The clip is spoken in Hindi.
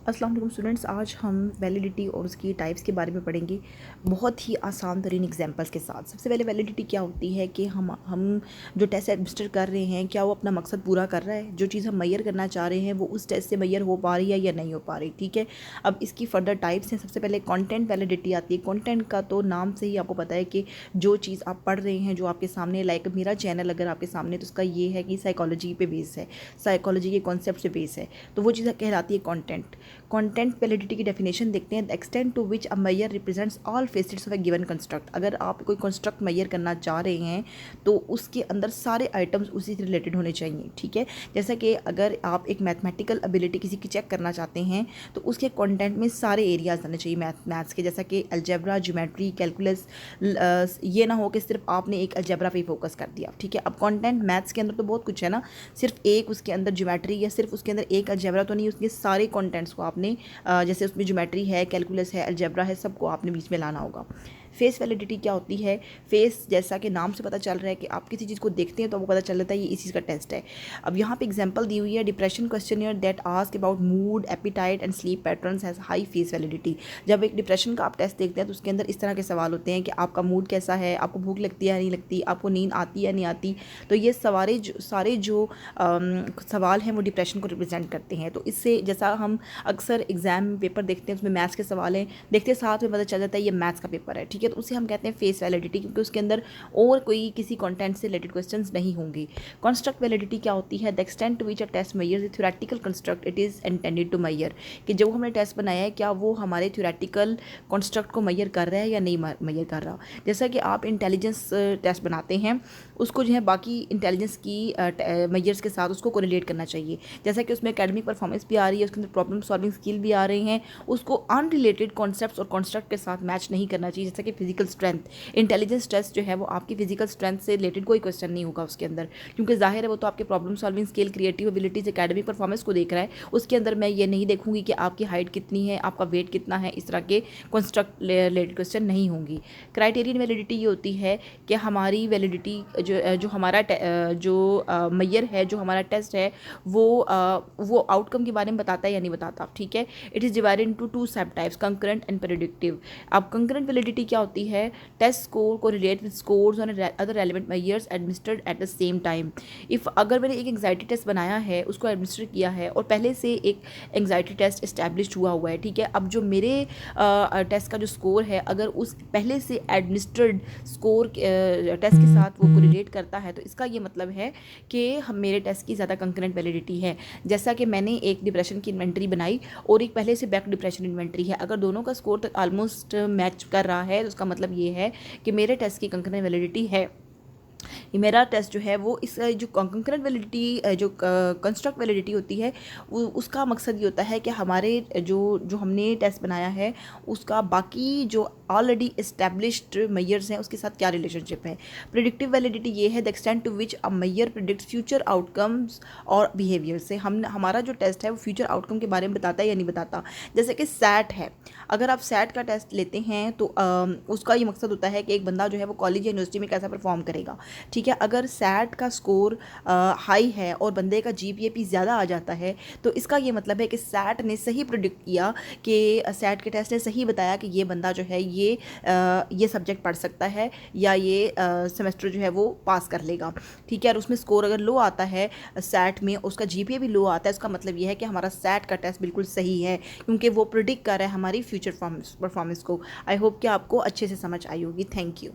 अस्सलाम वालेकुम स्टूडेंट्स, आज हम वैलिडिटी और उसकी टाइप्स के बारे में पढ़ेंगे बहुत ही आसान तरीन एग्जांपल्स के साथ। सबसे पहले वैलिडिटी क्या होती है कि हम जो टेस्ट एडमिनिस्टर कर रहे हैं क्या वो अपना मकसद पूरा कर रहा है, जो चीज़ हम मैयर करना चाह रहे हैं वो उस टेस्ट से मैयर हो पा रही है या नहीं हो पा रही। ठीक है, अब इसकी फर्दर टाइप्स हैं। सबसे पहले कॉन्टेंट वैलिडिटी आती है। कॉन्टेंट का तो नाम से ही आपको पता है कि जो चीज़ आप पढ़ रहे हैं, जो आपके सामने, लाइक मेरा चैनल अगर आपके सामने, तो उसका ये है कि साइकोलॉजी पे बेस है, साइकोलॉजी के कॉन्सेप्ट से बेस है, तो वो चीज़ कहलाती है कॉन्टेंट। कंटेंट वैलिडिटी की डेफिनेशन देखते हैं। The extent to which a measure represents all facets of a given construct. अगर आप कोई कंस्ट्रक्ट मैयर करना चाह रहे हैं तो उसके अंदर सारे आइटम्स उसी से रिलेटेड होने चाहिए। ठीक है, जैसा कि अगर आप एक मैथमेटिकल एबिलिटी किसी की चेक करना चाहते हैं तो उसके कंटेंट में सारे एरियाज आने चाहिए मैथ्स के, जैसा कि अलजेब्रा, ज्योमेट्री, कैलकुलस। ये ना हो कि सिर्फ आपने एक अलजेब्रा पे फोकस कर दिया। ठीक है, अब कंटेंट मैथ्स के अंदर तो बहुत कुछ है ना, सिर्फ एक उसके अंदर ज्योमेट्री या सिर्फ उसके अंदर एक अलजेब्रा तो नहीं, उसके सारे कंटेंट्स को आपने जैसे उसमें ज्योमेट्री है, कैलकुलस है, अलजेब्रा है, सबको आपने बीच में लाना होगा। फेस वैलिडिटी क्या होती है? फेस, जैसा कि नाम से पता चल रहा है कि आप किसी चीज़ को देखते हैं तो आपको पता चल जाता है ये इस चीज़ का टेस्ट है। अब यहाँ पे एग्जांपल दी हुई है, depression questionnaire that ask about mood, appetite and sleep patterns has high face validity. जब एक डिप्रेशन का आप टेस्ट देखते हैं तो उसके अंदर इस तरह के सवाल होते हैं कि आपका मूड कैसा है, आपको भूख लगती है या नहीं लगती, आपको नींद आती है या नहीं आती। तो ये सारे जो सवाल हैं वो डिप्रेशन को रिप्रेजेंट करते हैं। तो इससे, जैसा हम अक्सर एग्जाम पेपर देखते हैं उसमें मैथ्स के सवाल हैं, देखते साथ में पता चल जाता है ये मैथ्स का पेपर है। ठीक है, तो उसे हम कहते हैं फेस वैलिडिटी, क्योंकि उसके अंदर और कोई किसी कंटेंट से रिलेटेड क्वेश्चंस नहीं होंगे। कंस्ट्रक्ट वैलिडिटी क्या होती है? The extent to which a test measures the theoretical construct it is intended to measure, कि जो हमने टेस्ट बनाया है क्या वो हमारे थ्योरेटिकल कंस्ट्रक्ट को मैयर कर रहा है या नहीं मैयर कर रहा। जैसा कि आप इंटेलिजेंस टेस्ट बनाते हैं, उसको जो है बाकी इंटेलिजेंस की मैयर्स के साथ उसको कोरिलेट करना चाहिए। जैसा कि उसमें एकेडमिक परफॉर्मेंस भी आ रही है, उसके अंदर प्रॉब्लम सॉल्विंग स्किल भी आ रही हैं, उसको अनरिलेटेड कॉन्सेप्ट्स और कॉन्स्ट्रक्ट के साथ मैच नहीं करना चाहिए। जैसा कि फिजिकल स्ट्रेंथ, इंटेलिजेंस टेस्ट जो है वो आपकी फिजिकल स्ट्रेंथ से रिलेटेड कोई क्वेश्चन नहीं होगा उसके अंदर, क्योंकि जाहिर है वो तो आपके problem solving skill, creative abilities, academic performance को देख रहा है। उसके अंदर मैं ये नहीं देखूंगी कि आपकी हाइट कितनी है, आपका वेट कितना है, इस तरह के कॉन्स्ट्रक्ट रिलेटेड क्वेश्चन नहीं होंगी। क्राइटेरियन वैलिडिटी ये होती है कि हमारी वैलिडिटी जो हमारा जो मैयर है, जो हमारा टेस्ट है वो आउटकम के बारे में बताता है या नहीं बताता। ठीक है, it is divided into two सब टाइप्स, कंकरेंट एंड प्रेडिक्टिव। अब कंकरेंट वैलिडिटी क्या होती है? टेस्ट स्कोर को relate with scores on other relevant measures administered at the same time. If अगर मैंने एक एंग्जाइटी टेस्ट बनाया है, उसको एडमिनिस्टर किया है और पहले से एक एंग्जाइटी टेस्ट इस्टेब्लिश हुआ है, ठीक है, अब जो मेरे टेस्ट का जो स्कोर है अगर उस पहले से एडमिनिस्टर्ड स्कोर टेस्ट के साथ वो कोरिलेट करता है तो इसका ये मतलब है कि हम मेरे टेस्ट की ज़्यादा कंकरेंट वैलिडिटी है। जैसा कि मैंने एक डिप्रेशन की इन्वेंट्री बनाई और एक पहले से बैक डिप्रेशन इन्वेंट्री है, अगर दोनों का स्कोर तक ऑलमोस्ट मैच कर रहा है तो उसका मतलब ये है कि मेरे टेस्ट की कंकरेंट वैलिडिटी है। मेरा टेस्ट जो है वो इस जो कंकरेंट वैलिडिटी, जो कंस्ट्रक्ट वैलिडिटी होती है, उसका मकसद ये होता है कि हमारे जो हमने टेस्ट बनाया है उसका बाकी जो ऑलरेडी इस्टेब्लिश्ड मैयर्स हैं उसके साथ क्या रिलेशनशिप है। प्रिडिक्टिव वैलिडिटी ये है the extent to which a measure predict future outcomes और बिहेवियर से हमारा जो टेस्ट है वो फ्यूचर आउटकम के बारे में बताता है या नहीं बताता। जैसे कि सैट है, अगर आप सैट का टेस्ट लेते हैं तो उसका ये मकसद होता है कि एक बंदा जो है वो कॉलेज या यूनिवर्सिटी में कैसा परफॉर्म करेगा। ठीक है, अगर सैट का स्कोर हाई है और बंदे का जीपीए ज़्यादा आ जाता है तो इसका ये मतलब है कि सैट ने सही प्रिडिक्ट किया, कि सैट के टेस्ट ने सही बताया कि ये बंदा जो है ये सब्जेक्ट पढ़ सकता है या ये सेमेस्टर जो है वो पास कर लेगा। ठीक है, और उसमें स्कोर अगर लो आता है सैट में, उसका जीपीए भी लो आता है, इसका मतलब ये है कि हमारा सैट का टेस्ट बिल्कुल सही है, क्योंकि वो प्रिडिक्ट कर रहा है हमारी फ्यूचर परफॉर्मेंस को। आई होप कि आपको अच्छे से समझ आई होगी। Thank you.